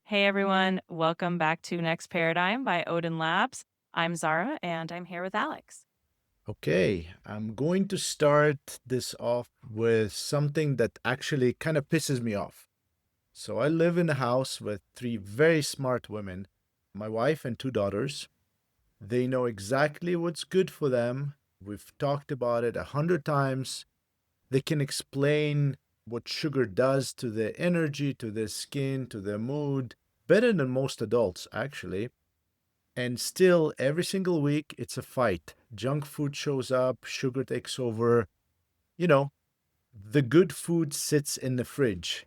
Hey everyone, welcome back to Next Paradigm by Odin Labs. I'm Zara and I'm here with Alex. Okay, I'm going to start this off with something that actually kind of pisses me off. So, I live in a house with three very smart women, my wife and two daughters. They know exactly what's good for them. We've talked about it 100 times. They can explain what sugar does to their energy, to their skin, to their mood, better than most adults, actually. And still, every single week, it's a fight. Junk food shows up, sugar takes over. You know, the good food sits in the fridge.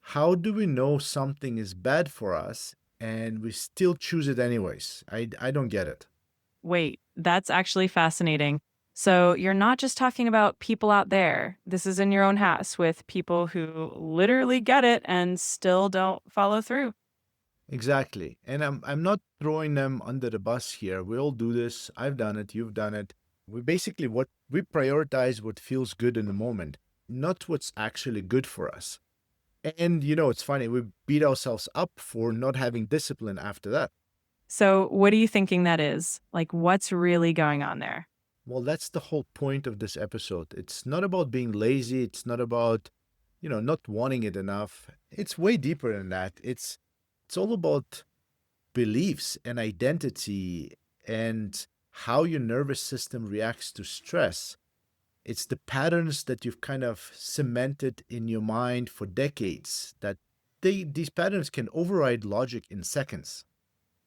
How do we know something is bad for us and we still choose it anyways? I don't get it. Wait, that's actually fascinating. So you're not just talking about people out there. This is in your own house with people who literally get it and still don't follow through. Exactly. And I'm not throwing them under the bus here. We all do this. I've done it, you've done it. We prioritize what feels good in the moment, not what's actually good for us. And it's funny, we beat ourselves up for not having discipline after that. So, what are you thinking that is? Like, what's really going on there? Well, that's the whole point of this episode. It's not about being lazy, it's not about, not wanting it enough. It's way deeper than that. It's all about beliefs and identity and how your nervous system reacts to stress. It's the patterns that you've kind of cemented in your mind for decades that these patterns can override logic in seconds.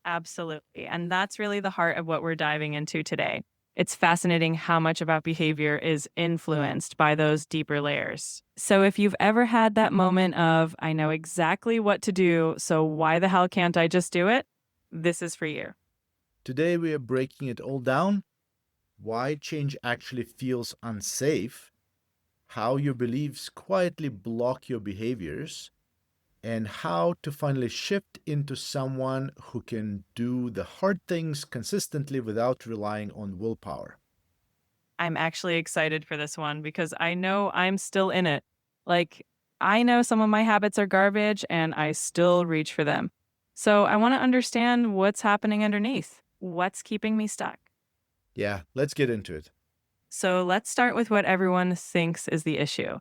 Absolutely. And that's really the heart of what we're diving into today. It's fascinating how much of our behavior is influenced by those deeper layers. So, if you've ever had that moment of, I know exactly what to do, so why the hell can't I just do it? This is for you. Today, we are breaking it all down: why change actually feels unsafe, how your beliefs quietly block your behaviors, and how to finally shift into someone who can do the hard things consistently without relying on willpower. I'm actually excited for this one because I know I'm still in it. Like, I know some of my habits are garbage and I still reach for them. So, I want to understand what's happening underneath. What's keeping me stuck? Yeah, let's get into it. So let's start with what everyone thinks is the issue.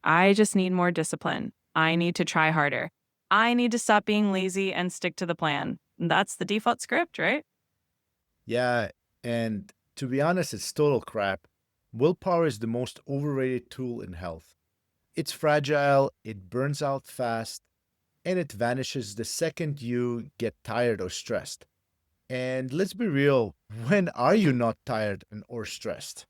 I just need more discipline. I need to try harder. I need to stop being lazy and stick to the plan. That's the default script, right? Yeah, and to be honest, it's total crap. Willpower is the most overrated tool in health. It's fragile, it burns out fast, and it vanishes the second you get tired or stressed. And let's be real, when are you not tired or stressed?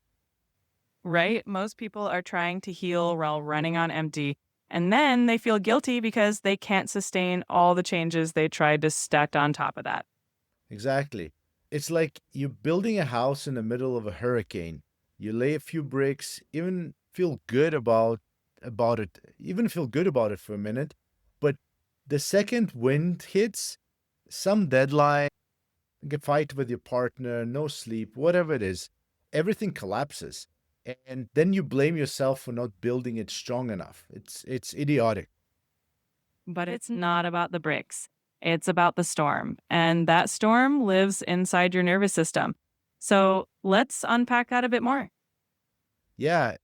Right? Most people are trying to heal while running on empty. And then they feel guilty because they can't sustain all the changes they tried to stack on top of that. Exactly. It's like you're building a house in the middle of a hurricane. You lay a few bricks, even feel good about it for a minute, but the second wind hits, some deadline, get fight with your partner, no sleep, whatever it is, everything collapses. And then you blame yourself for not building it strong enough. It's idiotic. But it's not about the bricks, it's about the storm. And that storm lives inside your nervous system. So let's unpack that a bit more. Yeah,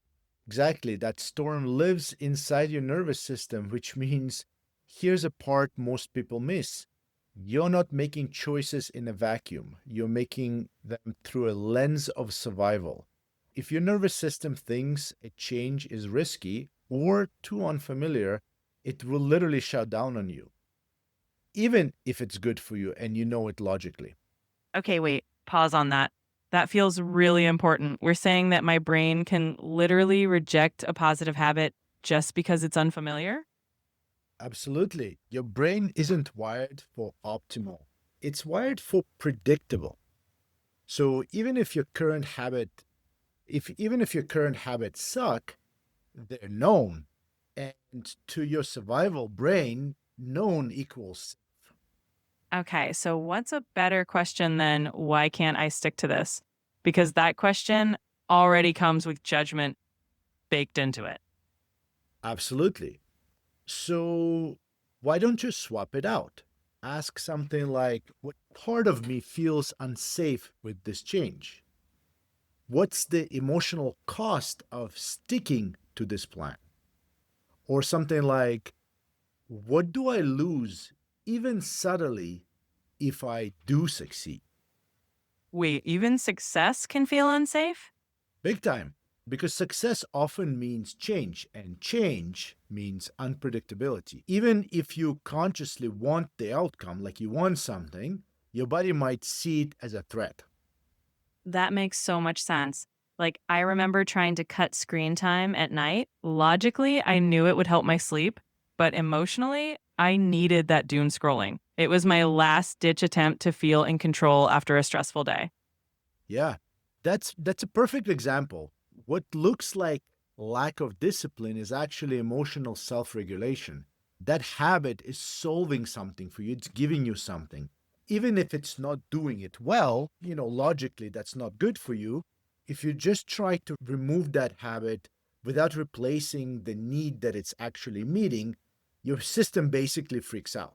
exactly. That storm lives inside your nervous system, which means here's a part most people miss. You're not making choices in a vacuum. You're making them through a lens of survival. If your nervous system thinks a change is risky or too unfamiliar, it will literally shut down on you, even if it's good for you and you know it logically. Okay, wait, pause on that. That feels really important. We're saying that my brain can literally reject a positive habit just because it's unfamiliar? Absolutely. Your brain isn't wired for optimal, it's wired for predictable. So even if your current habits suck, they're known. And to your survival brain, known equals. Okay, so what's a better question than why can't I stick to this? Because that question already comes with judgment baked into it. Absolutely. So why don't you swap it out? Ask something like, what part of me feels unsafe with this change? What's the emotional cost of sticking to this plan? Or something like, what do I lose, even subtly, if I do succeed? Wait, even success can feel unsafe? Big time. Because success often means change, and change means unpredictability. Even if you consciously want the outcome, like you want something, your body might see it as a threat. That makes so much sense. Like, I remember trying to cut screen time at night. Logically, I knew it would help my sleep, but emotionally, I needed that doom scrolling. It was my last ditch attempt to feel in control after a stressful day. Yeah, that's a perfect example. What looks like lack of discipline is actually emotional self-regulation. That habit is solving something for you, it's giving you something. Even if it's not doing it well, logically that's not good for you. If you just try to remove that habit without replacing the need that it's actually meeting, your system basically freaks out.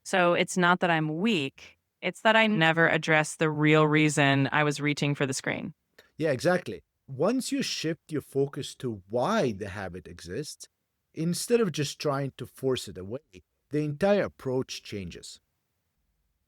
So it's not that I'm weak, it's that I never addressed the real reason I was reaching for the screen. Yeah, exactly. Once you shift your focus to why the habit exists, instead of just trying to force it away, the entire approach changes.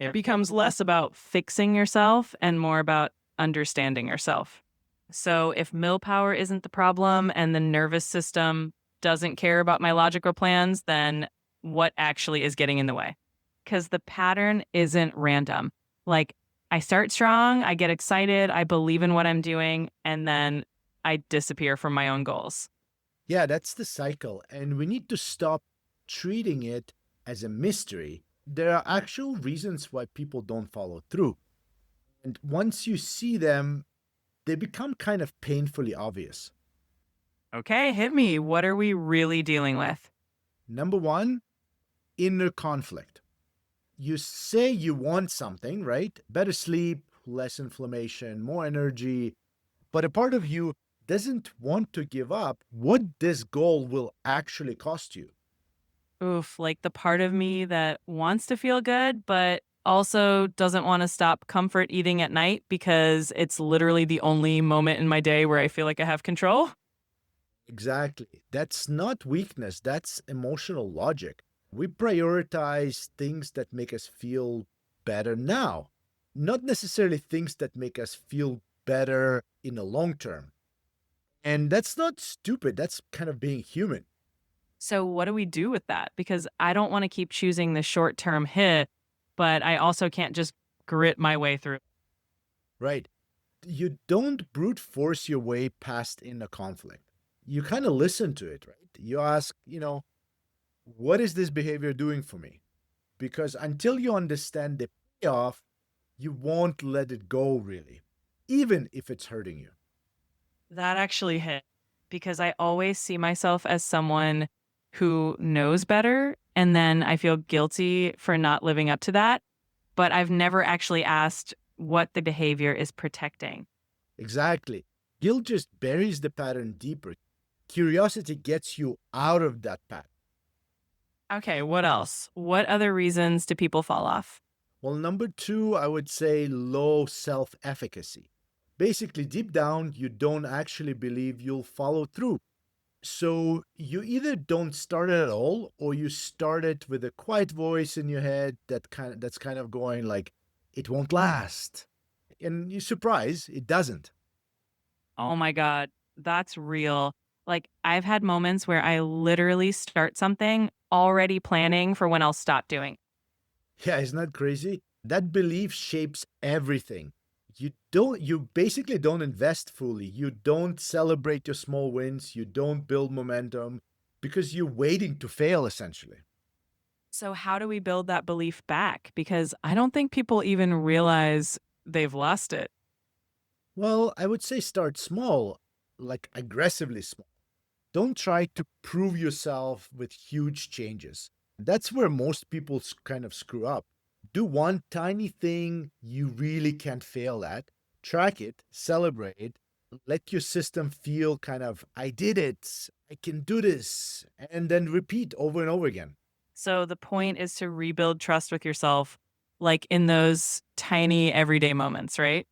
It becomes less about fixing yourself and more about understanding yourself. So, if willpower isn't the problem and the nervous system doesn't care about my logical plans, then what actually is getting in the way? Because the pattern isn't random. Like, I start strong, I get excited, I believe in what I'm doing, and then I disappear from my own goals. Yeah, that's the cycle, and we need to stop treating it as a mystery. There are actual reasons why people don't follow through. And once you see them, they become kind of painfully obvious. Okay, hit me. What are we really dealing with? Number one, inner conflict. You say you want something, right? Better sleep, less inflammation, more energy, but a part of you doesn't want to give up what this goal will actually cost you. Oof, like the part of me that wants to feel good, but also doesn't want to stop comfort eating at night because it's literally the only moment in my day where I feel like I have control. Exactly. That's not weakness, that's emotional logic. We prioritize things that make us feel better now, not necessarily things that make us feel better in the long term. And that's not stupid, that's kind of being human, So, what do we do with that? Because I don't want to keep choosing the short term hit, but I also can't just grit my way through. right? You don't brute force your way past in a conflict. You kind of listen to it, right? You ask, what is this behavior doing for me? Because until you understand the payoff, you won't let it go really, even if it's hurting you. That actually hit because I always see myself as someone who knows better. And then I feel guilty for not living up to that. But I've never actually asked what the behavior is protecting. Exactly. Guilt just buries the pattern deeper. Curiosity gets you out of that pattern. Okay, what else? What other reasons do people fall off? Well, number two, I would say low self efficacy. Basically, deep down, you don't actually believe you'll follow through. So you either don't start it at all, or you start it with a quiet voice in your head that's kind of going like, it won't last. And you're surprised it doesn't. Oh my God, that's real. Like, I've had moments where I literally start something already planning for when I'll stop doing. Yeah, isn't that crazy? That belief shapes everything. You basically don't invest fully. You don't celebrate your small wins. You don't build momentum because you're waiting to fail essentially. So, how do we build that belief back? Because I don't think people even realize they've lost it. Well, I would say start small, like aggressively small. Don't try to prove yourself with huge changes. That's where most people kind of screw up. Do one tiny thing you really can't fail at, track it, celebrate it, let your system feel kind of, I did it, I can do this, and then repeat over and over again. So the point is to rebuild trust with yourself, like in those tiny everyday moments, right?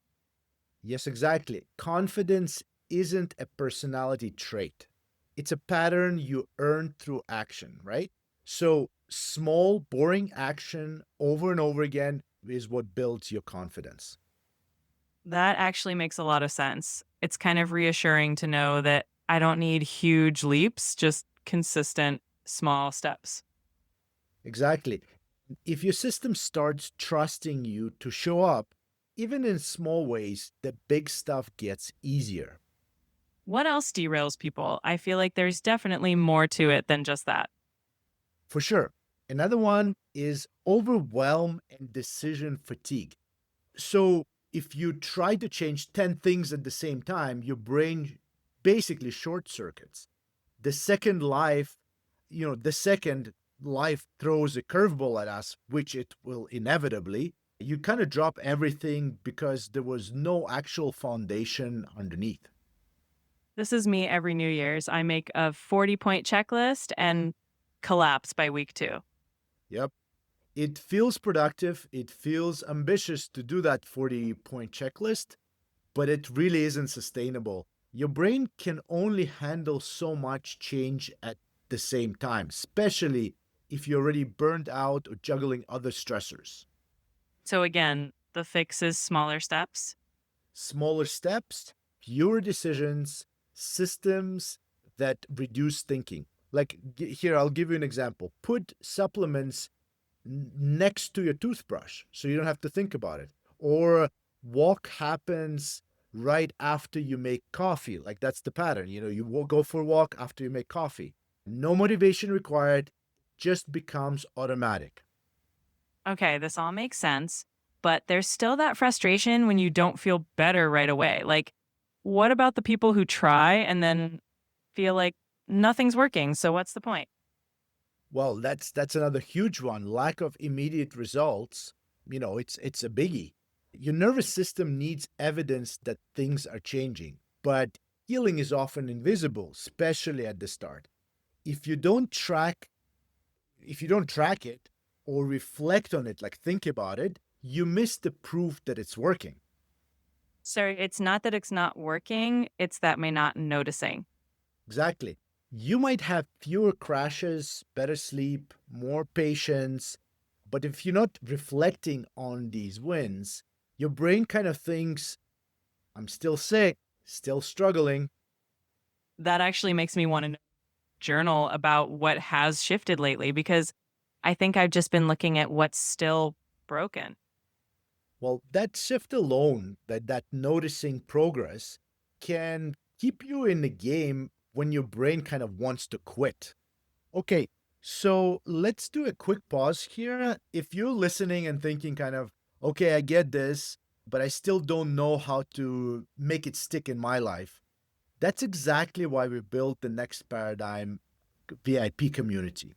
Yes, exactly. Confidence isn't a personality trait, it's a pattern you earn through action, right? So, small, boring action over and over again is what builds your confidence. That actually makes a lot of sense. It's kind of reassuring to know that I don't need huge leaps, just consistent small steps. Exactly. If your system starts trusting you to show up, even in small ways, the big stuff gets easier. What else derails people? I feel like there's definitely more to it than just that. For sure. Another one is overwhelm and decision fatigue. So, if you try to change 10 things at the same time, your brain basically short circuits. The second life, the second life throws a curveball at us, which it will inevitably, you kind of drop everything because there was no actual foundation underneath. This is me every New Year's. I make a 40-point checklist and collapse by week 2. Yep. It feels productive. It feels ambitious to do that 40-point checklist, but it really isn't sustainable. Your brain can only handle so much change at the same time, especially if you're already burned out or juggling other stressors. So again, the fix is smaller steps. Smaller steps, fewer decisions, systems that reduce thinking. Like here, I'll give you an example. Put supplements next to your toothbrush so you don't have to think about it. Or walk happens right after you make coffee. Like that's the pattern. You will go for a walk after you make coffee. No motivation required, just becomes automatic. Okay, this all makes sense, but there's still that frustration when you don't feel better right away. Like, what about the people who try and then feel like nothing's working? So, what's the point? Well, that's another huge one. Lack of immediate results, it's a biggie. Your nervous system needs evidence that things are changing, but healing is often invisible, especially at the start. If you don't track if you don't track it or reflect on it, like think about it, you miss the proof that it's working. So, it's not that it's not working, it's that may not noticing. Exactly. You might have fewer crashes, better sleep, more patience, but if you're not reflecting on these wins, your brain kind of thinks, I'm still sick, still struggling. That actually makes me want to journal about what has shifted lately because I think I've just been looking at what's still broken. Well, that shift alone, that noticing progress, can keep you in the game when your brain kind of wants to quit. Okay, so let's do a quick pause here. If you're listening and thinking, kind of, okay, I get this, but I still don't know how to make it stick in my life, that's exactly why we built the Next Paradigm VIP community.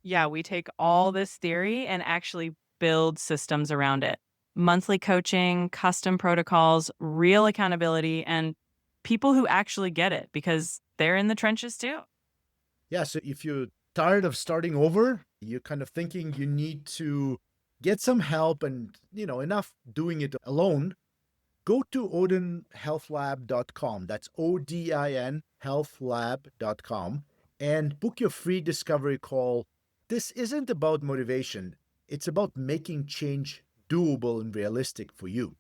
Yeah, we take all this theory and actually build systems around it. Monthly coaching, custom protocols, real accountability, and people who actually get it because they're in the trenches too. Yeah, so if you're tired of starting over, you're kind of thinking you need to get some help and, enough doing it alone, go to odinhealthlab.com. That's ODIN healthlab.com and book your free discovery call. This isn't about motivation, it's about making change doable and realistic for you.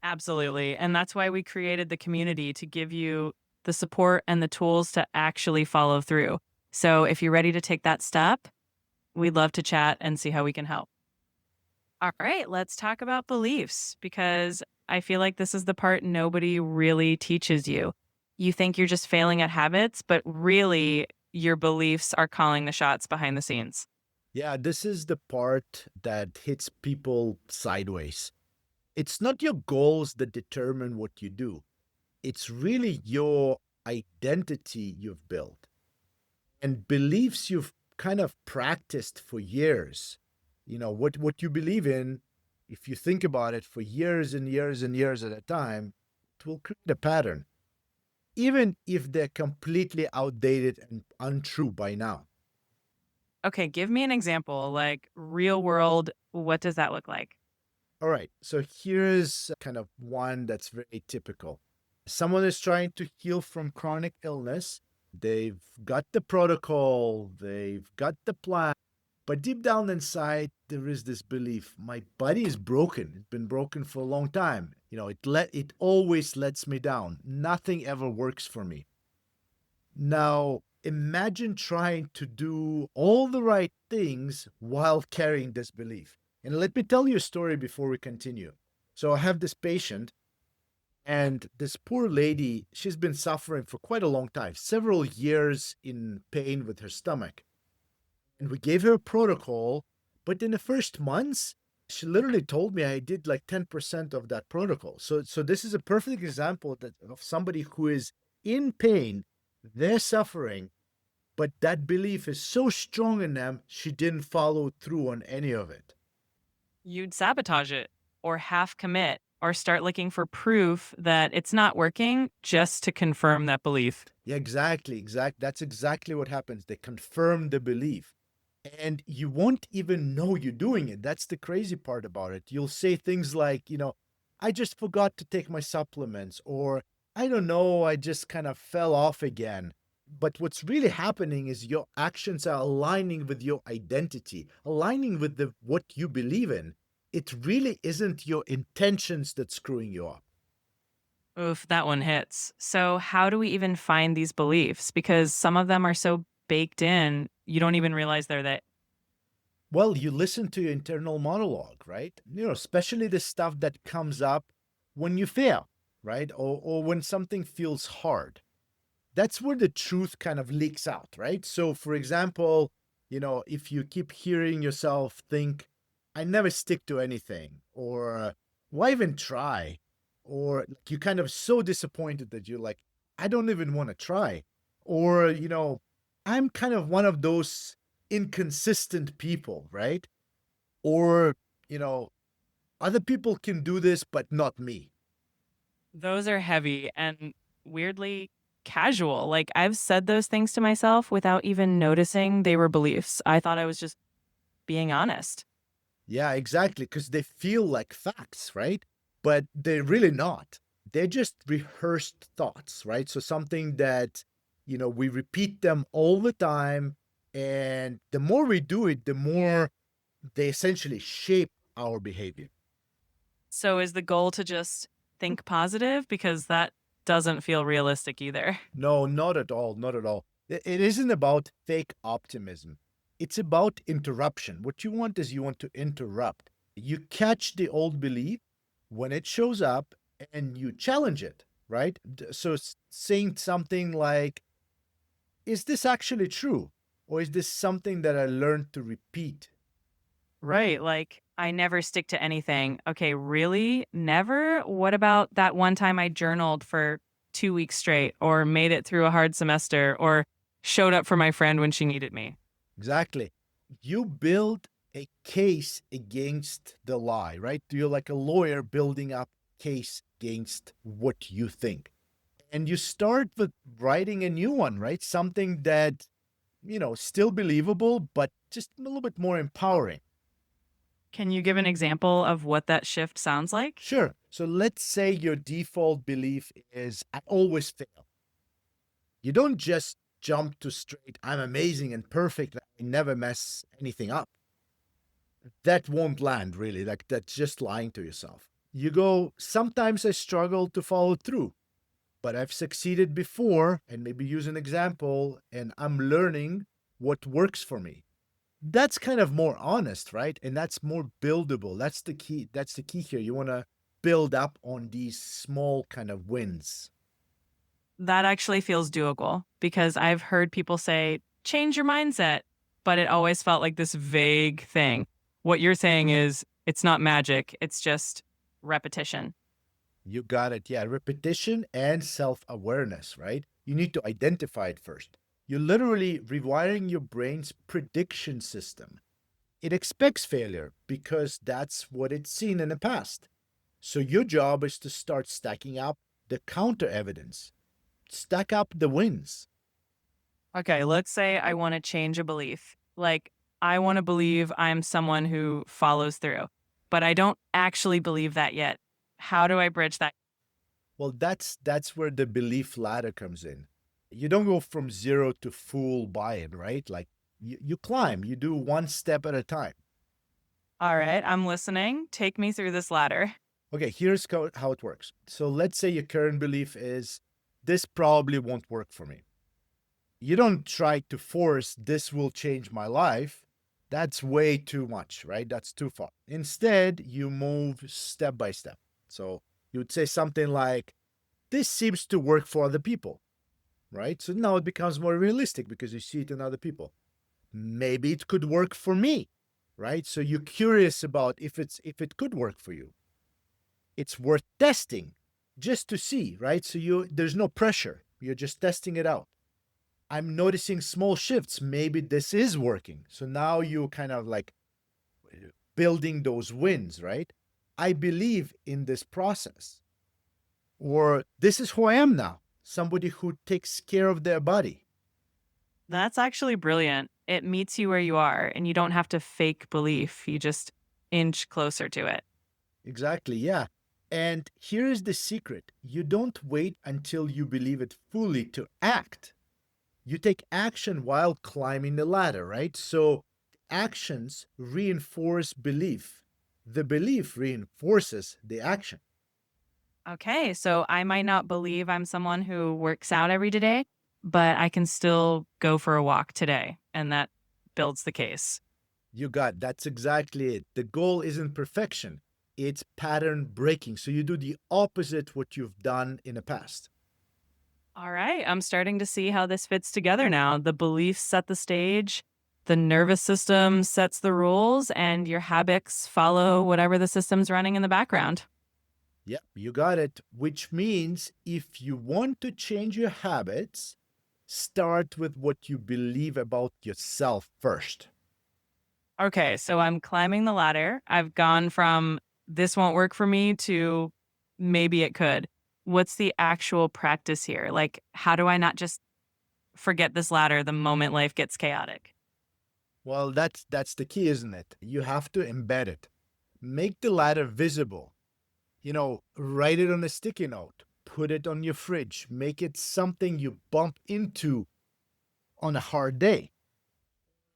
Absolutely. And that's why we created the community to give you the support and the tools to actually follow through. So if you're ready to take that step, we'd love to chat and see how we can help. All right, let's talk about beliefs because I feel like this is the part nobody really teaches you. You think you're just failing at habits, but really your beliefs are calling the shots behind the scenes. Yeah, this is the part that hits people sideways. It's not your goals that determine what you do, it's really your identity you've built and beliefs you've kind of practiced for years. What you believe in, if you think about it for years and years and years at a time, it will create a pattern, even if they're completely outdated and untrue by now. Okay, give me an example, like real world, what does that look like? All right, so here's kind of one that's very typical. Someone is trying to heal from chronic illness. They've got the protocol, they've got the plan, but deep down inside, there is this belief my body is broken. It's been broken for a long time. It always lets me down. Nothing ever works for me. Now, imagine trying to do all the right things while carrying this belief. And let me tell you a story before we continue. So, I have this patient, and this poor lady, she's been suffering for quite a long time, several years in pain with her stomach. And we gave her a protocol, but in the first months, she literally told me I did like 10% of that protocol. So this is a perfect example of somebody who is in pain, they're suffering, but that belief is so strong in them, she didn't follow through on any of it. You'd sabotage it or half commit or start looking for proof that it's not working just to confirm that belief. Yeah, exactly. That's exactly what happens. They confirm the belief. And you won't even know you're doing it. That's the crazy part about it. You'll say things like, I just forgot to take my supplements, or I don't know, I just kind of fell off again. But what's really happening is your actions are aligning with your identity, aligning with what you believe in. It really isn't your intentions that's screwing you up. Oof, that one hits. So, how do we even find these beliefs? Because some of them are so baked in, you don't even realize they're there. Well, you listen to your internal monologue, right? Especially the stuff that comes up when you fail, right? Or when something feels hard. That's where the truth kind of leaks out, right? So, for example, if you keep hearing yourself think, I never stick to anything, or why even try? Or you're kind of so disappointed that you're like, I don't even want to try. Or, I'm kind of one of those inconsistent people, right? Or, you know, other people can do this, but not me. Those are heavy and weirdly casual. Like, I've said those things to myself without even noticing they were beliefs. I thought I was just being honest. Yeah, exactly. Because they feel like facts, right? But they're really not. They're just rehearsed thoughts, right? So something that, we repeat them all the time. And the more we do it, the more they essentially shape our behavior. So, is the goal to just think positive? Because that doesn't feel realistic either. No, not at all. Not at all. It isn't about fake optimism. It's about interruption. What you want is you want to interrupt. You catch the old belief when it shows up and you challenge it, right? So saying something like, is this actually true? Or is this something that I learned to repeat? Right. Like, I never stick to anything. Okay, really? Never? What about that one time I journaled for 2 weeks straight, or made it through a hard semester, or showed up for my friend when she needed me? Exactly. You build a case against the lie, right? You're like a lawyer building up case against what you think. And you start with writing a new one, right? Something that, still believable, but just a little bit more empowering. Can you give an example of what that shift sounds like? Sure. So let's say your default belief is I always fail. You don't just jump to straight, I'm amazing and perfect. I never mess anything up. That won't land really. Like that's just lying to yourself. You go, sometimes I struggle to follow through, but I've succeeded before, and maybe use an example, and I'm learning what works for me. That's kind of more honest, right? And that's more buildable. That's the key. That's the key here. You want to build up on these small kind of wins. That actually feels doable because I've heard people say, change your mindset, but it always felt like this vague thing. What you're saying is it's not magic, it's just repetition. You got it. Yeah, repetition and self awareness, right? You need to identify it first. You're literally rewiring your brain's prediction system. It expects failure because that's what it's seen in the past. So your job is to start stacking up the counter evidence, stack up the wins. Okay, let's say I want to change a belief. Like, I want to believe I'm someone who follows through, but I don't actually believe that yet. How do I bridge that? Well, that's where the belief ladder comes in. You don't go from zero to full buy-in, right? Like you climb, you do one step at a time. All right, I'm listening. Take me through this ladder. Okay, here's how it works. So let's say your current belief is this probably won't work for me. You don't try to force this will change my life. That's way too much, right? That's too far. Instead, you move step by step. So you would say something like, this seems to work for other people, right? So now it becomes more realistic because you see it in other people. Maybe it could work for me, right? So you're curious about if it could work for you. It's worth testing just to see, right? So there's no pressure. You're just testing it out. I'm noticing small shifts. Maybe this is working. So now you kind of like building those wins, right? I believe in this process. Or this is who I am now, somebody who takes care of their body. That's actually brilliant. It meets you where you are, and you don't have to fake belief. You just inch closer to it. Exactly, yeah. And here is the secret, you don't wait until you believe it fully to act. You take action while climbing the ladder, right? So actions reinforce belief. The belief reinforces the action. Okay, so I might not believe I'm someone who works out every day, but I can still go for a walk today, and that builds the case. You got that's exactly it. The goal isn't perfection, it's pattern breaking. So you do the opposite what you've done in the past. All right, I'm starting to see how this fits together now. The beliefs set the stage, the nervous system sets the rules, and your habits follow whatever the system's running in the background. Yeah, you got it. Which means if you want to change your habits, start with what you believe about yourself first. Okay, so I'm climbing the ladder. I've gone from this won't work for me to maybe it could. What's the actual practice here? Like, how do I not just forget this ladder the moment life gets chaotic? Well, that's the key, isn't it? You have to embed it. Make the ladder visible. Write it on a sticky note, put it on your fridge, make it something you bump into on a hard day.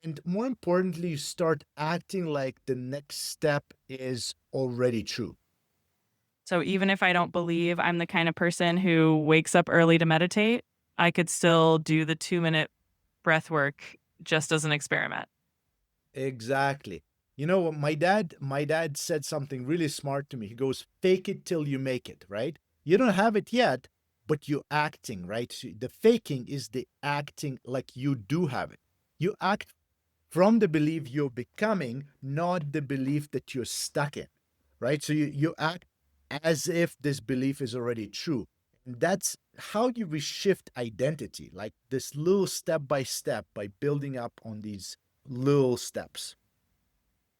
And more importantly, you start acting like the next step is already true. So even if I don't believe I'm the kind of person who wakes up early to meditate, I could still do the 2-minute breath work just as an experiment. Exactly. You know what my dad said something really smart to me. He goes, "Fake it till you make it," right? You don't have it yet, but you're acting, right? So the faking is the acting like you do have it. You act from the belief you're becoming, not the belief that you're stuck in, right? So you act as if this belief is already true. And that's how you reshift identity, like this little step by step by building up on these little steps.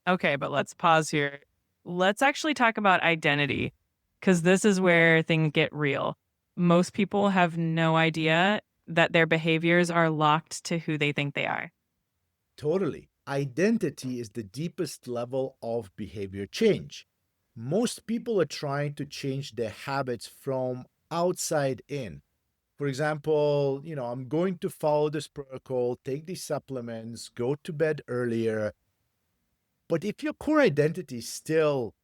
Okay, but let's pause here. Let's actually talk about identity because this is where things get real. Most people have no idea that their behaviors are locked to who they think they are. Totally. Identity is the deepest level of behavior change. Most people are trying to change their habits from outside in. For example, I'm going to follow this protocol, take these supplements, go to bed earlier. But if your core identity is still,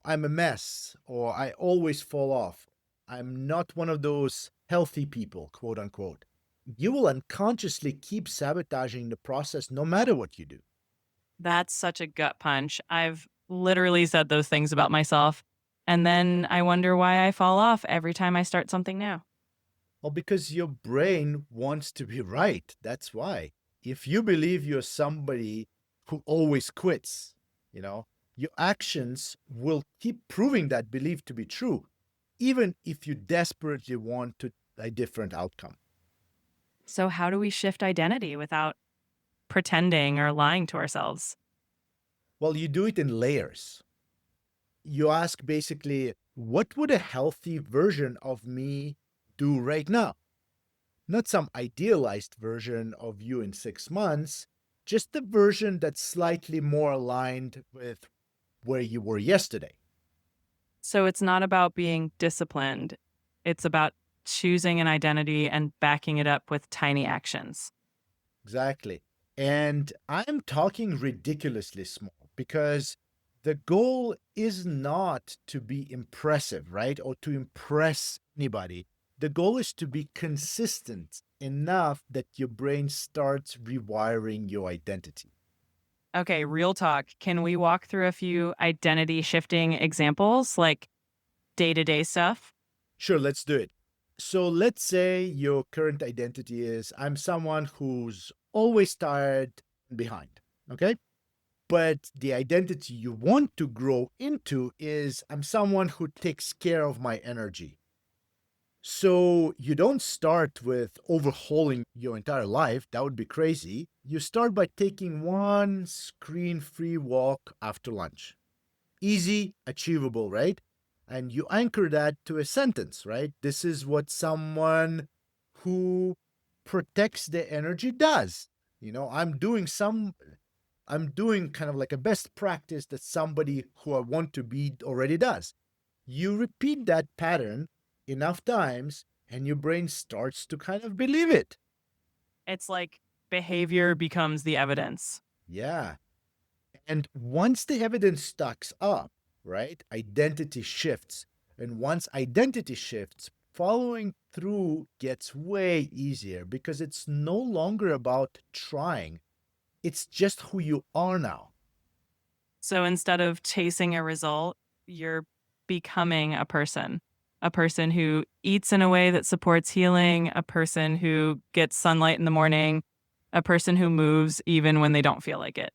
I'm a mess, or I always fall off, I'm not one of those healthy people, quote unquote, you will unconsciously keep sabotaging the process no matter what you do. That's such a gut punch. I've literally said those things about myself. And then I wonder why I fall off every time I start something new. Well, because your brain wants to be right. That's why. If you believe you're somebody who always quits, you know, your actions will keep proving that belief to be true, even if you desperately want a different outcome. So, how do we shift identity without pretending or lying to ourselves? Well, you do it in layers. You ask basically, what would a healthy version of me do right now? Not some idealized version of you in 6 months, just the version that's slightly more aligned with where you were yesterday. So it's not about being disciplined. It's about choosing an identity and backing it up with tiny actions. Exactly. And I'm talking ridiculously small because the goal is not to be impressive, right? Or to impress anybody. The goal is to be consistent enough that your brain starts rewiring your identity. Okay, real talk. Can we walk through a few identity shifting examples, like day to day stuff? Sure, let's do it. So let's say your current identity is I'm someone who's always tired and behind. Okay. But the identity you want to grow into is I'm someone who takes care of my energy. So you don't start with overhauling your entire life. That would be crazy. You start by taking one screen free walk after lunch. Easy, achievable, right? And you anchor that to a sentence, right? This is what someone who protects their energy does. You know, I'm doing kind of like a best practice that somebody who I want to be already does. You repeat that pattern enough times and your brain starts to kind of believe it. It's like behavior becomes the evidence. Yeah. And once the evidence stacks up, right, identity shifts. And once identity shifts, following through gets way easier because it's no longer about trying, it's just who you are now. So instead of chasing a result, you're becoming a person who eats in a way that supports healing, a person who gets sunlight in the morning, a person who moves even when they don't feel like it.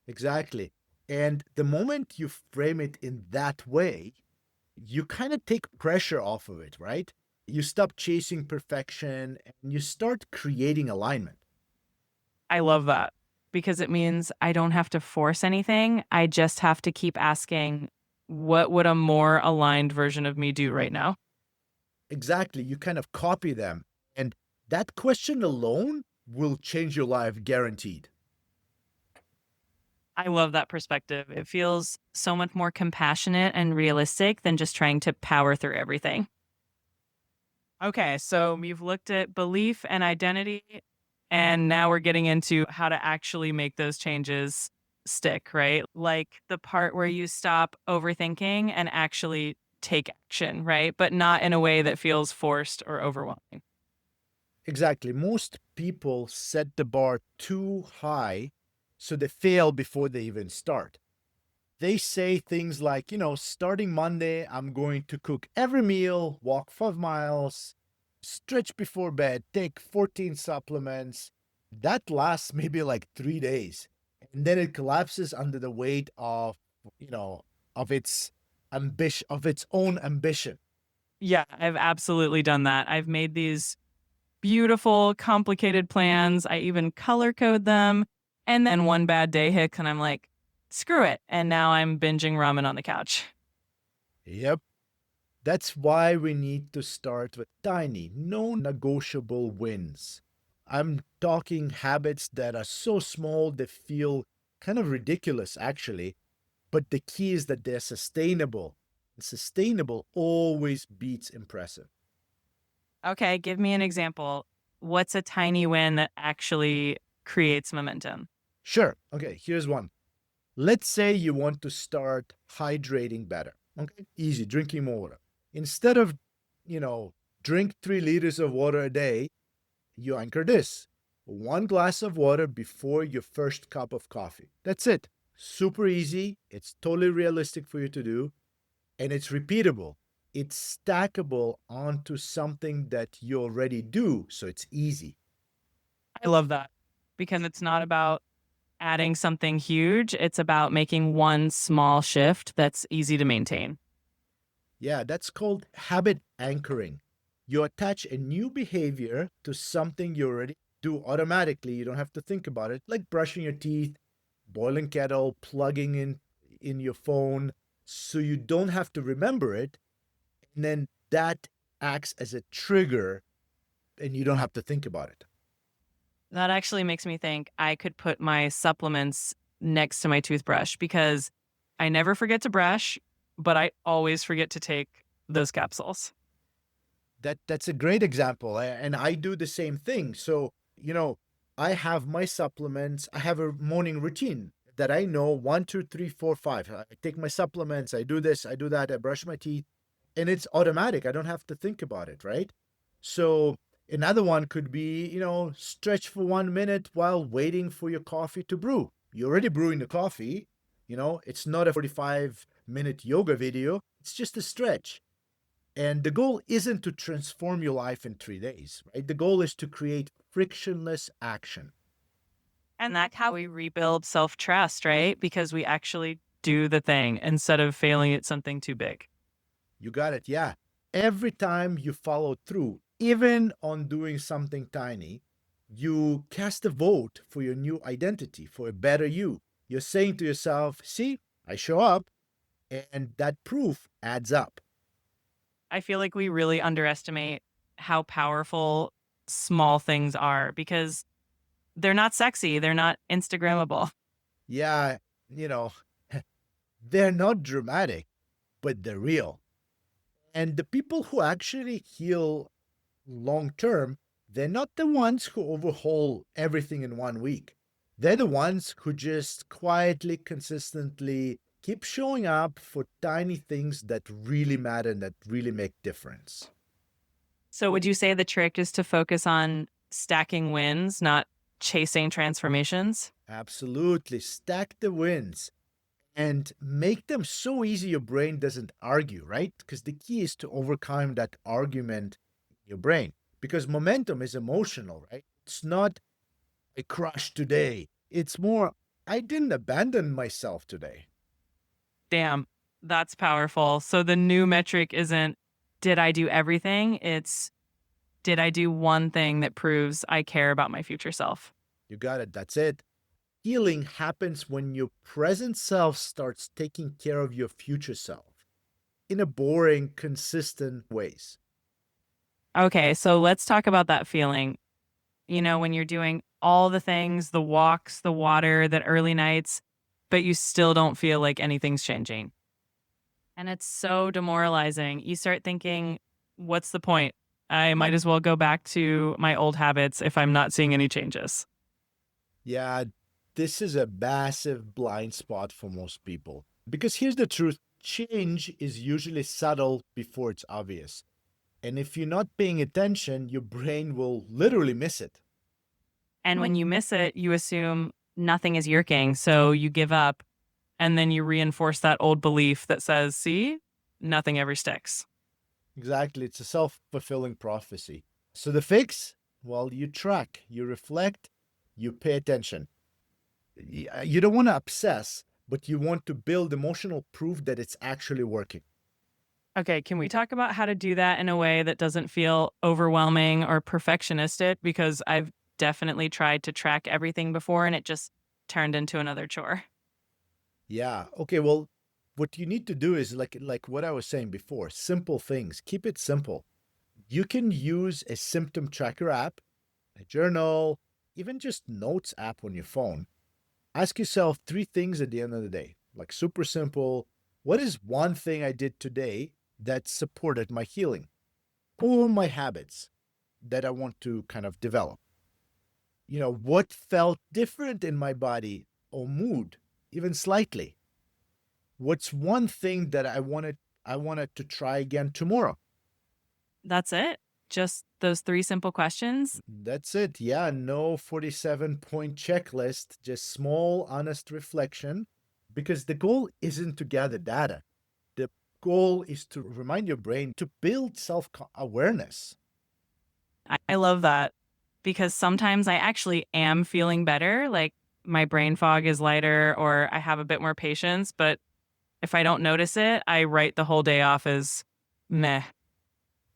Exactly. And the moment you frame it in that way, you kind of take pressure off of it, right? You stop chasing perfection and you start creating alignment. I love that because it means I don't have to force anything. I just have to keep asking, what would a more aligned version of me do right now? Exactly. You kind of copy them. And that question alone will change your life guaranteed. I love that perspective. It feels so much more compassionate and realistic than just trying to power through everything. Okay, so we've looked at belief and identity, and now we're getting into how to actually make those changes stick, right? Like the part where you stop overthinking and actually take action, right? But not in a way that feels forced or overwhelming. Exactly. Most people set the bar too high, so they fail before they even start. They say things like, starting Monday, I'm going to cook every meal, walk 5 miles, stretch before bed, take 14 supplements. That lasts maybe like 3 days. And then it collapses under the weight you know, of its own ambition. Yeah, I've absolutely done that. I've made these beautiful, complicated plans. I even color code them. And then one bad day hits, and I'm like, screw it. And now I'm binging ramen on the couch. Yep. That's why we need to start with tiny, no negotiable wins. I'm talking habits that are so small they feel kind of ridiculous, actually. But the key is that they're sustainable. And sustainable always beats impressive. Okay, give me an example. What's a tiny win that actually creates momentum? Sure. Okay, here's one. Let's say you want to start hydrating better. Okay, easy, drinking more water. Instead of, you know, drink 3 liters of water a day, you anchor this: one glass of water before your first cup of coffee. That's it. Super easy. It's totally realistic for you to do. And it's repeatable. It's stackable onto something that you already do. So it's easy. I love that because it's not about adding something huge, it's about making one small shift that's easy to maintain. Yeah, that's called habit anchoring. You attach a new behavior to something you already do automatically. You don't have to think about it, like brushing your teeth, boiling kettle, plugging in your phone, so you don't have to remember it. And then that acts as a trigger and you don't have to think about it. That actually makes me think I could put my supplements next to my toothbrush because I never forget to brush, but I always forget to take those capsules. That's a great example, and I do the same thing. So, I have my supplements. I have a morning routine that I know one, two, three, four, five. I take my supplements. I do this. I do that. I brush my teeth, and it's automatic. I don't have to think about it, right? So another one could be, stretch for 1 minute while waiting for your coffee to brew. You're already brewing the coffee. It's not a 45-minute yoga video. It's just a stretch. And the goal isn't to transform your life in 3 days, right? The goal is to create frictionless action. And that's how we rebuild self trust, right? Because we actually do the thing instead of failing at something too big. You got it. Yeah. Every time you follow through, even on doing something tiny, you cast a vote for your new identity, for a better you. You're saying to yourself, see, I show up, and that proof adds up. I feel like we really underestimate how powerful small things are because they're not sexy, they're not Instagrammable. Yeah, you know, they're not dramatic, but they're real. And the people who actually heal long term, they're not the ones who overhaul everything in 1 week. They're the ones who just quietly, consistently keep showing up for tiny things that really matter and that really make difference. So, would you say the trick is to focus on stacking wins, not chasing transformations? Absolutely. Stack the wins and make them so easy your brain doesn't argue, right? Because the key is to overcome that argument in your brain. Because momentum is emotional, right? It's not, I crushed today. It's more, I didn't abandon myself today. Damn, that's powerful. So, the new metric isn't did I do everything? It's did I do one thing that proves I care about my future self? You got it. That's it. Healing happens when your present self starts taking care of your future self in a boring, consistent ways. Okay, so let's talk about that feeling. When you're doing all the things, the walks, the water, the early nights, but you still don't feel like anything's changing. And it's so demoralizing. You start thinking, what's the point? I might as well go back to my old habits if I'm not seeing any changes. Yeah, this is a massive blind spot for most people. Because here's the truth, change is usually subtle before it's obvious. And if you're not paying attention, your brain will literally miss it. And when you miss it, you assume nothing is working. So you give up and then you reinforce that old belief that says, see, nothing ever sticks. Exactly. It's a self fulfilling prophecy. So the fix? Well, you track, you reflect, you pay attention. You don't want to obsess, but you want to build emotional proof that it's actually working. Okay, can we talk about how to do that in a way that doesn't feel overwhelming or perfectionistic? Because I've definitely tried to track everything before and it just turned into another chore. Yeah. Okay. Well, what you need to do is like what I was saying before, simple things. Keep it simple. You can use a symptom tracker app, a journal, even just notes app on your phone. Ask yourself three things at the end of the day. Like super simple. What is one thing I did today that supported my healing or my habits that I want to kind of develop? What felt different in my body or mood, even slightly? What's one thing that I wanted to try again tomorrow? That's it. Just those three simple questions. That's it. Yeah, no 47-point checklist, just small, honest reflection. Because the goal isn't to gather data. The goal is to remind your brain to build self awareness. I love that because sometimes I actually am feeling better. Like my brain fog is lighter or I have a bit more patience. But if I don't notice it, I write the whole day off as meh.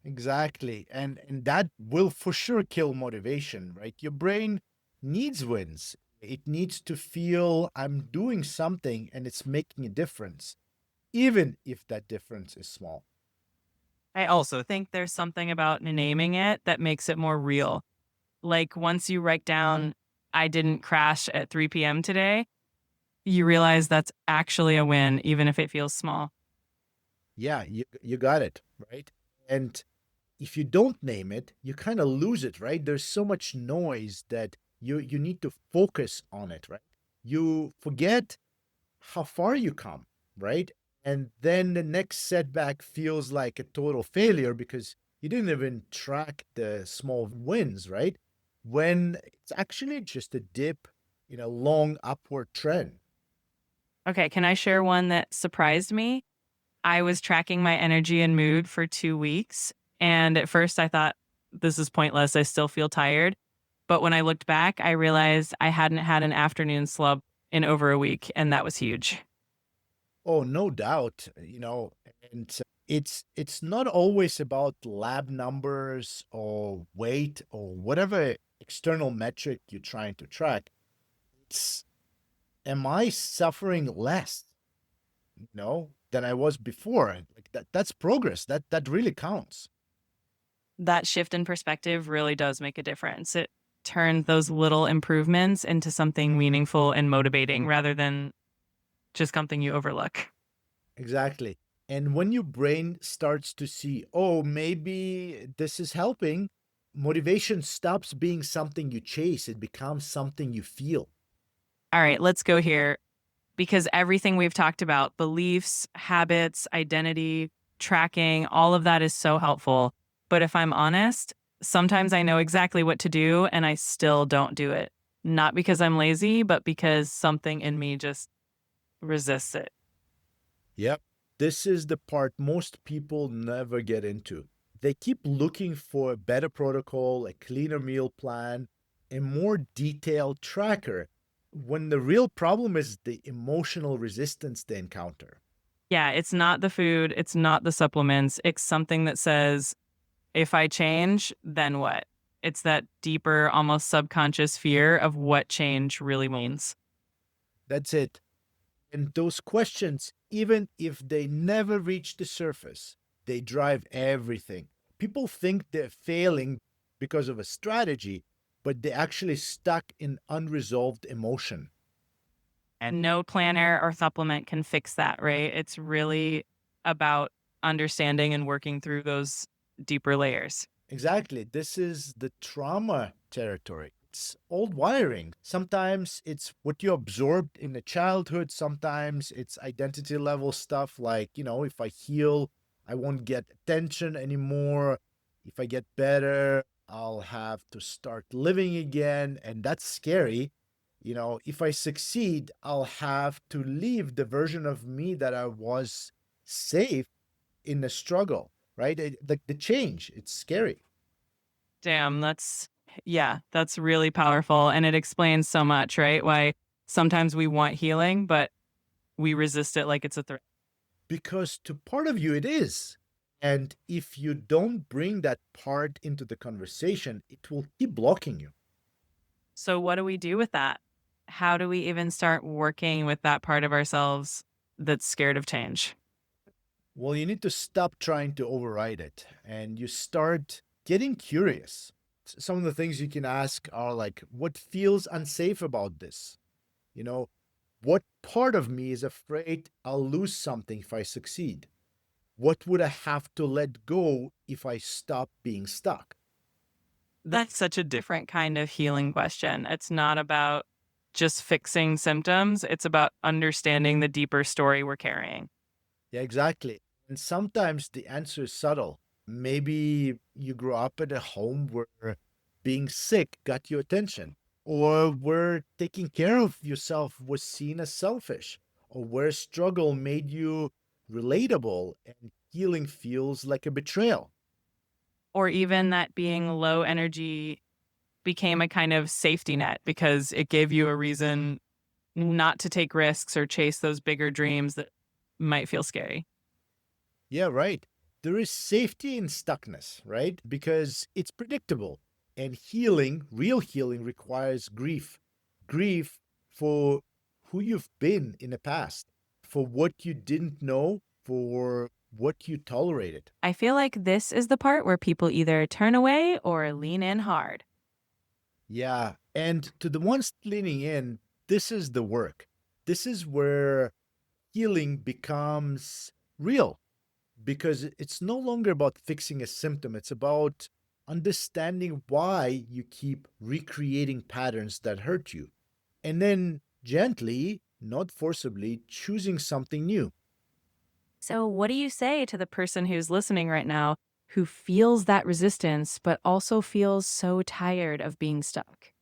Exactly. And that will for sure kill motivation, right? Your brain needs wins. It needs to feel I'm doing something and it's making a difference, even if that difference is small. I also think there's something about naming it that makes it more real. Like once you write down, I didn't crash at 3 p.m. today, you realize that's actually a win, even if it feels small. Yeah, you got it, right? And if you don't name it, you kind of lose it, right? There's so much noise that you need to focus on it, right? You forget how far you come, right? And then the next setback feels like a total failure because you didn't even track the small wins, right? When it's actually just a dip in a long upward trend. Okay, can I share one that surprised me? I was tracking my energy and mood for 2 weeks. And at first I thought, this is pointless. I still feel tired. But when I looked back, I realized I hadn't had an afternoon slump in over a week. And that was huge. Oh, no doubt, and it's not always about lab numbers or weight or whatever external metric you're trying to track. It's am I suffering less, than I was before? Like that's progress. That really counts. That shift in perspective really does make a difference. It turns those little improvements into something meaningful and motivating rather than just something you overlook. Exactly. And when your brain starts to see, oh, maybe this is helping, motivation stops being something you chase. It becomes something you feel. All right, let's go here because everything we've talked about, beliefs, habits, identity, tracking, all of that is so helpful. But if I'm honest, sometimes I know exactly what to do and I still don't do it. Not because I'm lazy, but because something in me just resists it. Yep. This is the part most people never get into. They keep looking for a better protocol, a cleaner meal plan, a more detailed tracker, when the real problem is the emotional resistance they encounter. Yeah, it's not the food, it's not the supplements. It's something that says, if I change, then what? It's that deeper, almost subconscious fear of what change really means. That's it. And those questions, even if they never reach the surface, they drive everything. People think they're failing because of a strategy, but they're actually stuck in unresolved emotion. And no planner or supplement can fix that, right? It's really about understanding and working through those deeper layers. Exactly. This is the trauma territory. It's old wiring. Sometimes it's what you absorbed in the childhood. Sometimes it's identity level stuff like, if I heal, I won't get attention anymore. If I get better, I'll have to start living again. And that's scary. If I succeed, I'll have to leave the version of me that I was safe in the struggle, right? The change, it's scary. Damn, yeah, that's really powerful. And it explains so much, right? Why sometimes we want healing, but we resist it like it's a threat. Because to part of you, it is. And if you don't bring that part into the conversation, it will keep blocking you. So, what do we do with that? How do we even start working with that part of ourselves that's scared of change? Well, you need to stop trying to override it and you start getting curious. Some of the things you can ask are like, what feels unsafe about this? You know, what part of me is afraid I'll lose something if I succeed? What would I have to let go if I stop being stuck? That's such a different kind of healing question. It's not about just fixing symptoms, it's about understanding the deeper story we're carrying. Yeah, exactly. And sometimes the answer is subtle. Maybe you grew up at a home where being sick got your attention, or where taking care of yourself was seen as selfish, or where struggle made you relatable and healing feels like a betrayal. Or even that being low energy became a kind of safety net because it gave you a reason not to take risks or chase those bigger dreams that might feel scary. Yeah, right. There is safety in stuckness, right? Because it's predictable. And healing, real healing, requires grief. Grief for who you've been in the past, for what you didn't know, for what you tolerated. I feel like this is the part where people either turn away or lean in hard. Yeah. And to the ones leaning in, this is the work. This is where healing becomes real because it's no longer about fixing a symptom. It's about understanding why you keep recreating patterns that hurt you. And then gently, not forcibly, choosing something new. So, what do you say to the person who's listening right now who feels that resistance, but also feels so tired of being stuck?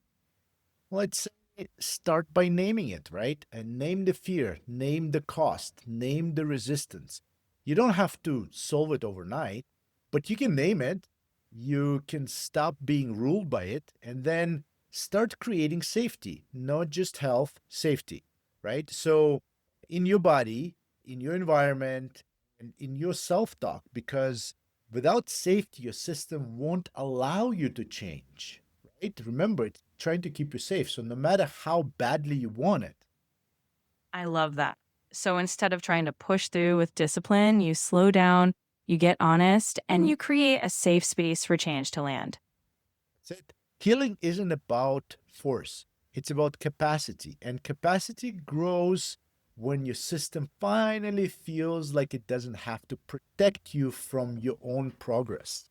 Let's say start by naming it, right? And name the fear, name the cost, name the resistance. You don't have to solve it overnight, but you can name it. You can stop being ruled by it and then start creating safety, not just health, safety, right? So, in your body, in your environment, and in your self talk, because without safety, your system won't allow you to change, right? Remember, it's trying to keep you safe. So no matter how badly you want it, I love that. So, instead of trying to push through with discipline, you slow down, you get honest, and you create a safe space for change to land. that's it. Healing isn't about force, it's about capacity. And capacity grows when your system finally feels like it doesn't have to protect you from your own progress.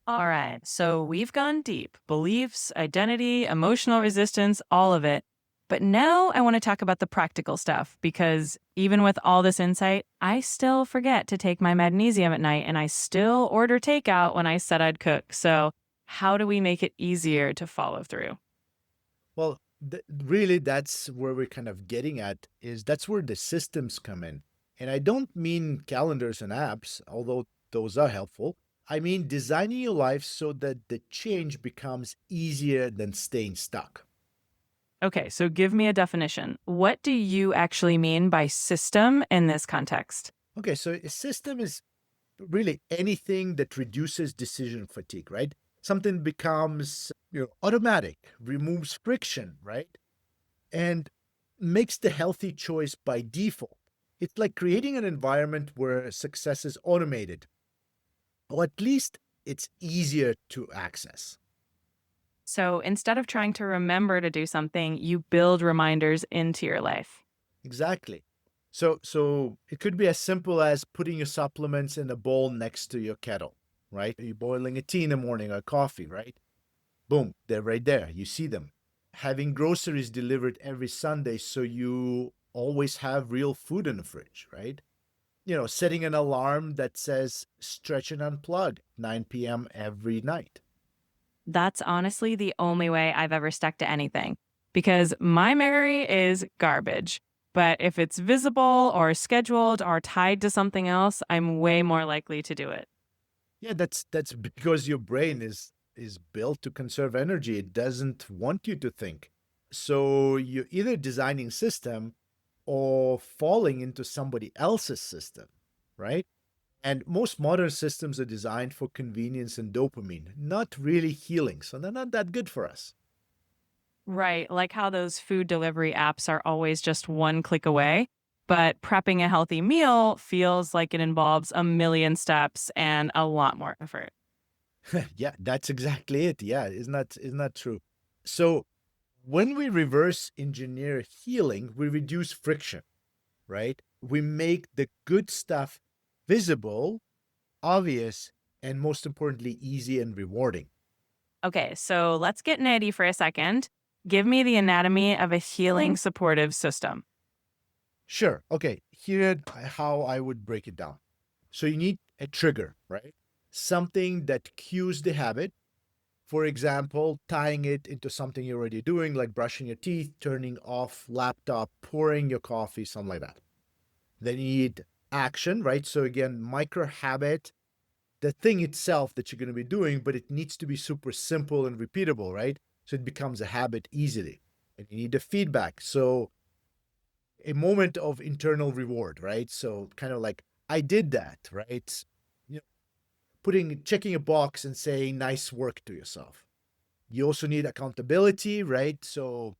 All right. So we've gone deep beliefs, identity, emotional resistance, all of it. But now I want to talk about the practical stuff because even with all this insight, I still forget to take my magnesium at night and I still order takeout when I said I'd cook. So, how do we make it easier to follow through? Well, really, that's where we're kind of getting at is that's where the systems come in. And I don't mean calendars and apps, although those are helpful. I mean designing your life so that the change becomes easier than staying stuck. Okay, so give me a definition. What do you actually mean by system in this context? Okay, so a system is really anything that reduces decision fatigue, right? Something becomes automatic, removes friction, right? And makes the healthy choice by default. It's like creating an environment where success is automated, or at least it's easier to access. So instead of trying to remember to do something, you build reminders into your life. Exactly. So it could be as simple as putting your supplements in a bowl next to your kettle, right? You're boiling a tea in the morning or coffee, right? Boom, they're right there. You see them. Having groceries delivered every Sunday so you always have real food in the fridge, right? Setting an alarm that says stretch and unplug 9 p.m. every night. That's honestly the only way I've ever stuck to anything because my memory is garbage. But if it's visible or scheduled or tied to something else, I'm way more likely to do it. Yeah, that's because your brain is built to conserve energy. It doesn't want you to think. So you're either designing system or falling into somebody else's system, right? And most modern systems are designed for convenience and dopamine, not really healing. So they're not that good for us. Right. Like how those food delivery apps are always just one click away. But prepping a healthy meal feels like it involves a million steps and a lot more effort. Yeah, that's exactly it. Yeah, isn't that true? So when we reverse engineer healing, we reduce friction, right? We make the good stuff visible, obvious, and most importantly, easy and rewarding. Okay, so let's get nitty for a second. Give me the anatomy of a healing supportive system. Sure. Okay. Here how I would break it down. So you need a trigger, right? Something that cues the habit. For example, tying it into something you're already doing, like brushing your teeth, turning off laptop, pouring your coffee, something like that. Then you need action, right? So again, micro habit, the thing itself that you're going to be doing, but it needs to be super simple and repeatable, right? So it becomes a habit easily. And you need the feedback. So a moment of internal reward, right? So kind of like, I did that, right? You know, checking a box and saying nice work to yourself. You also need accountability, right? So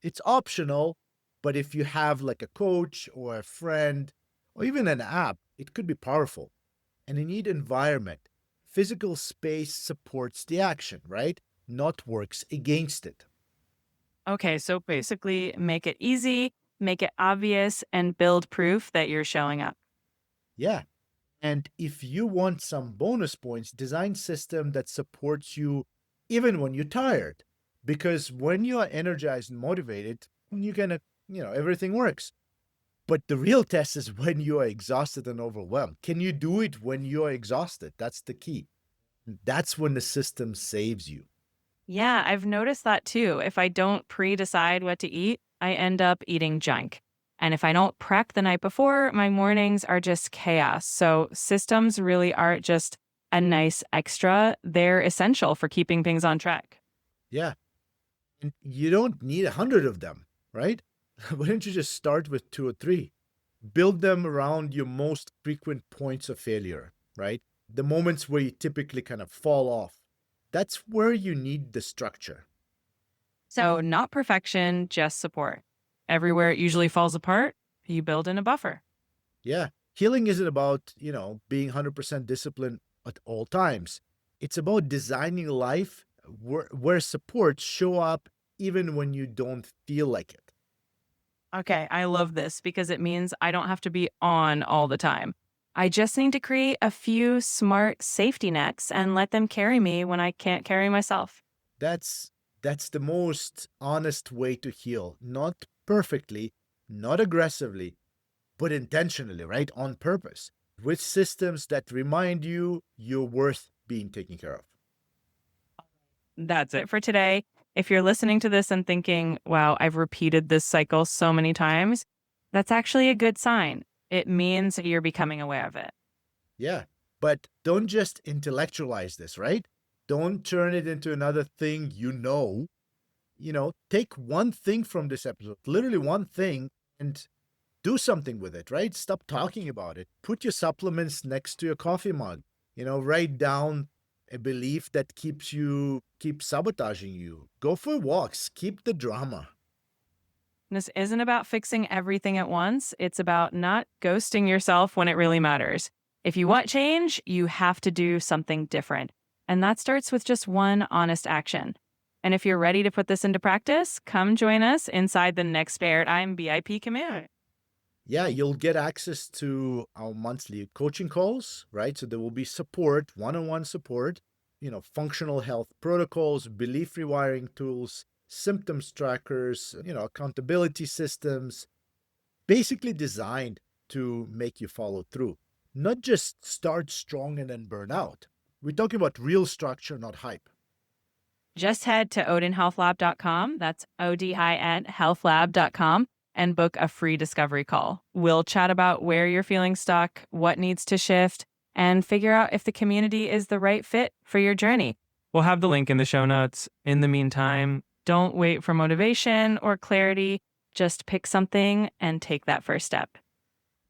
it's optional, but if you have like a coach or a friend or even an app, it could be powerful. And you need environment. Physical space supports the action, right? not works against it. Okay, so basically make it easy, make it obvious, and build proof that you're showing up. Yeah. And if you want some bonus points, design system that supports you even when you're tired. Because when you are energized and motivated, you can, everything works. But the real test is when you are exhausted and overwhelmed. Can you do it when you're exhausted? That's the key. That's when the system saves you. Yeah, I've noticed that too. If I don't pre decide what to eat, I end up eating junk. And if I don't prep the night before, my mornings are just chaos. So systems really aren't just a nice extra, they're essential for keeping things on track. Yeah. And you don't need 100 of them, right? Why don't you just start with two or three? Build them around your most frequent points of failure, right? The moments where you typically kind of fall off. That's where you need the structure. So, not perfection, just support. Everywhere it usually falls apart, you build in a buffer. Yeah. Healing isn't about, being 100% disciplined at all times. It's about designing life where supports show up even when you don't feel like it. Okay, I love this because it means I don't have to be on all the time. I just need to create a few smart safety nets and let them carry me when I can't carry myself. That's that's the most honest way to heal. Not perfectly, not aggressively, but intentionally, right? On purpose. With systems that remind you you're worth being taken care of. That's it for today. If you're listening to this and thinking, wow, I've repeated this cycle so many times, that's actually a good sign. It means you're becoming aware of it. Yeah. But don't just intellectualize this, right? Don't turn it into another thing you know. Take one thing from this episode, literally one thing, and do something with it, right? Stop talking about it. Put your supplements next to your coffee mug. Write down a belief that keeps sabotaging you. Go for walks. Keep the drama. This isn't about fixing everything at once. It's about not ghosting yourself when it really matters. If you want change, you have to do something different. And that starts with just one honest action. And if you're ready to put this into practice, come join us inside the Next Paradigm VIP community. Yeah, you'll get access to our monthly coaching calls, right? So there will be support, one-on-one support, functional health protocols, belief rewiring tools, symptoms trackers, accountability systems, basically designed to make you follow through, not just start strong and then burn out. We're talking about real structure, not hype. Just head to odinhealthlab.com. That's ODIN healthlab.com and book a free discovery call. We'll chat about where you're feeling stuck, what needs to shift, and figure out if the community is the right fit for your journey. We'll have the link in the show notes. In the meantime, don't wait for motivation or clarity. Just pick something and take that first step.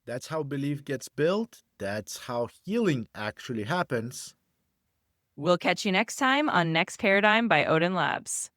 That's how belief gets built. That's how healing actually happens. We'll catch you next time on Next Paradigm by Odin Labs.